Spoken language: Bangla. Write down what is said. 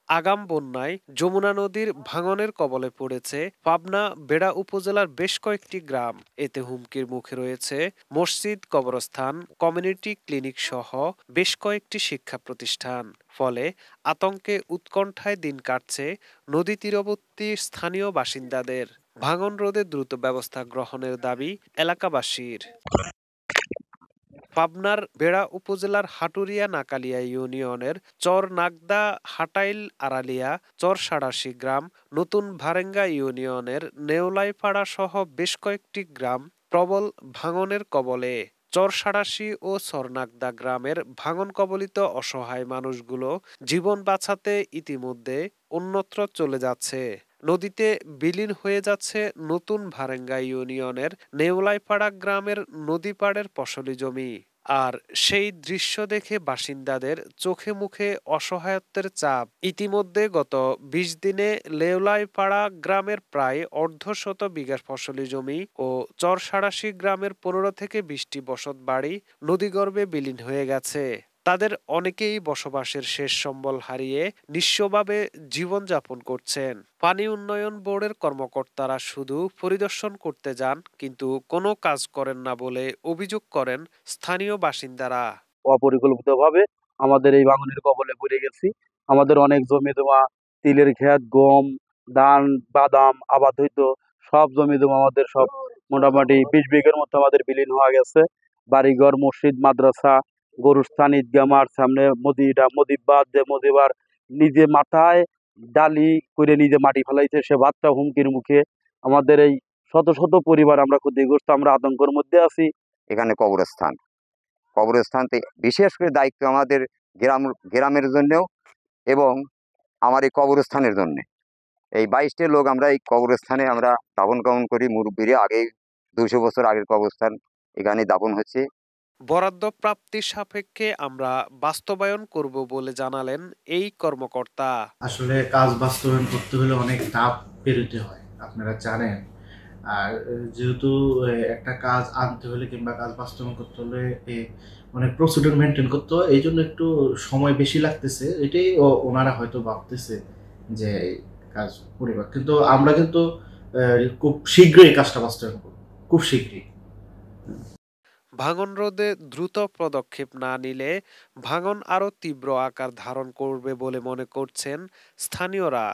আগাম বন্যায় যমুনা নদীর ভাঙনের কবলে পড়েছে পাবনা বেড়া উপজেলার বেশ কয়েকটি গ্রাম। এতে হুমকির মুখে রয়েছে মসজিদ, কবরস্থান, কমিউনিটি ক্লিনিক সহ বেশ কয়েকটি শিক্ষা প্রতিষ্ঠান। ফলে আতঙ্কে উৎকণ্ঠায় দিন কাটছে নদী তীরবর্তী স্থানীয় বাসিন্দাদের। ভাঙন রোধে দ্রুত ব্যবস্থা গ্রহণের দাবি এলাকাবাসীর। পাবনার বেড়া উপজেলার হাটুরিয়া নাকালিয়া ইউনিয়নের চর নাগদা, হাটাইল আড়ালিয়া, চরসাড়াশি গ্রাম, নতুন ভারেঙ্গা ইউনিয়নের নেওলাইপাড়া সহ বেশ কয়েকটি গ্রাম প্রবল ভাঙনের কবলে। চরসাড়াশি ও চরনাগদা গ্রামের ভাঙন কবলিত অসহায় মানুষগুলো জীবন বাঁচাতে ইতিমধ্যে অন্যত্র চলে যাচ্ছে। নদীতে বিলীন হয়ে যাচ্ছে নতুন ভারেঙ্গা ইউনিয়নের নেওলাইপাড়া গ্রামের নদীপাড়ের ফসলি জমি। আর সেই দৃশ্য দেখে বাসিন্দাদের চোখে মুখে অসহায়ত্বের চাপ। ইতিমধ্যে গত ২০ দিনে লেওলাইপাড়া গ্রামের প্রায় অর্ধশত বিঘা ফসলি জমি ও চরসাড়াশি গ্রামের ১৫ থেকে ২০টি বসত বাড়ি নদীগর্ভে বিলীন হয়ে গেছে। তাদের অনেকেই বসবাসের শেষ সম্বল হারিয়ে নিঃস্বভাবে জীবনযাপন করছেন। পানি উন্নয়ন বোর্ডের কর্মকর্তারা শুধু পরিদর্শন করতে যান, কিন্তু কোনো কাজ করেন না বলে অভিযোগ করেন স্থানীয় বাসিন্দারা। অপরিকল্পিতভাবে আমাদের এই ভাঙনের কবলে পড়ে গেছি। আমাদের অনেক জমি জমা, তিলের ক্ষেত, গম, ধান, বাদাম আবাদ হইতো, সব জমি জমা আমাদের সব মোটামুটি ২০ বিঘের মতো আমাদের বিলীন হয়ে গেছে। বাড়িঘর, মসজিদ, মাদ্রাসা, গরুস্থান, ঈদগাহ মাঠ, সামনে মদিবার যে মদিবার নিজে মাথায় ডালি করে নিজে মাটি ফেলাইছে, সে বাচ্চা হুমকির মুখে। আমাদের এই শত শত পরিবার আমরা ক্ষতিগ্রস্ত, আমরা আতঙ্কের মধ্যে আছি। এখানে কবরস্থান কবরস্থানতে বিশেষ করে দায়িত্ব আমাদের গ্রামের জন্যেও এবং আমার এই কবরস্থানের জন্যে। এই ২২টি লোক আমরা এই কবরস্থানে আমরা দাফন কাফন করি। মুরব্বীরা আগেই ২০০ বছর আগের কবরস্থান, এখানে দাফন হচ্ছে। বরাদ্দ প্রাপ্তির সাপেক্ষে আমরা বাস্তবায়ন করব বলে জানালেন এই কর্মকর্তা। আসলে কাজ বাস্তবায়ন করতে হলে অনেক ধাপ পেরোতে হয়, আপনারা জানেন। আর যেহেতু একটা কাজ আনতে হলে কিংবা কাজ বাস্তবায়ন করতে হলে অনেক প্রসিডিউর মেনটেন করতে হয়, এই জন্য একটু সময় বেশি লাগতেছে। এটাই ওনারা হয়তো ভাবতেছে যে কাজ পরিবার, কিন্তু আমরা কিন্তু খুব শীঘ্রই কাজটা বাস্তবায়ন করব, খুব শীঘ্রই। ভাঙন রোধে দ্রুত পদক্ষেপ না নিলে ভাঙন আরও তীব্র আকার ধারণ করবে বলে মনে করছেন স্থানীয়রা।